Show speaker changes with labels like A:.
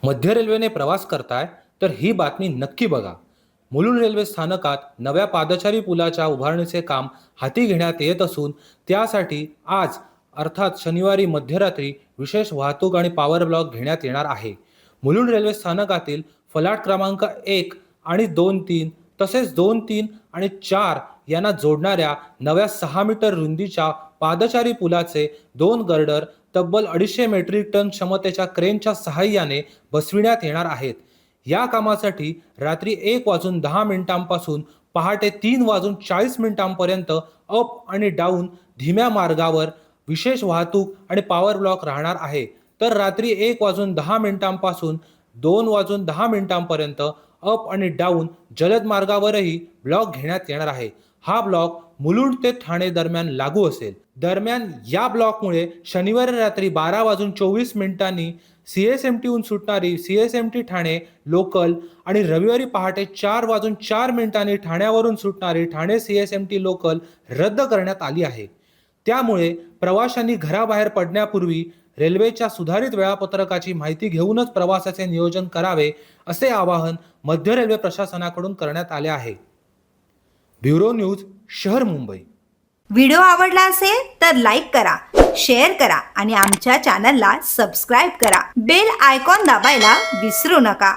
A: मध्य रेल्वेने प्रवास करताय तर ही बातमी नक्की बघा. मुलुंड रेल्वे स्थानकात नव्या पादचारी पुलाच्या उभारणीचे काम हाती घेण्यात येत असून त्यासाठी आज अर्थात शनिवारी मध्यरात्री विशेष वाहतूक आणि पॉवर ब्लॉक घेण्यात येणार आहे. मुलुंड रेल्वे स्थानकातील फलाट क्रमांक 1 आणि 2-3 तसेच 2-3 आणि 4 यांना जोडणाऱ्या नव्या 6 मीटर रुंदीच्या पादचारी पुलाचे 2 गर्डर तब्बल 250 मेट्रिक टन क्षमतेच्या क्रेनच्या सहाय्याने बसविण्यात येणार आहेत. या कामासाठी रात्री 1:10 पहाटे 3:40 अप आणि डाऊन धीम्या मार्गावर विशेष वाहतूक आणि पॉवर ब्लॉक राहणार आहे. तर रात्री 1:10 2:10 अप आणि डाऊन जलद मार्गावरही ब्लॉक घेण्यात येणार आहे. हा ब्लॉक मुलुंड ते ठाणे दरम्यान लागू असेल. दरम्यान या ब्लॉकमुळे शनिवारी रात्री 12:24 CSMTहून सुटणारी CSMT ठाणे लोकल आणि रविवारी पहाटे 4:04 ठाण्यावरून सुटणारी ठाणे CSMT लोकल रद्द करण्यात आली आहे. त्यामुळे प्रवाशांनी घराबाहेर पडण्यापूर्वी रेल्वेच्या सुधारित वेळापत्रकाची माहिती घेऊनच प्रवासाचे नियोजन करावे असे आवाहन मध्य रेल्वे प्रशासनाकडून करण्यात आले आहे. ब्युरो न्यूज, शहर मुंबई.
B: व्हिडिओ आवडला असेल तर लाईक करा, शेअर करा आणि आमच्या चॅनलला सबस्क्राईब करा. बेल आयकॉन दाबायला विसरू नका.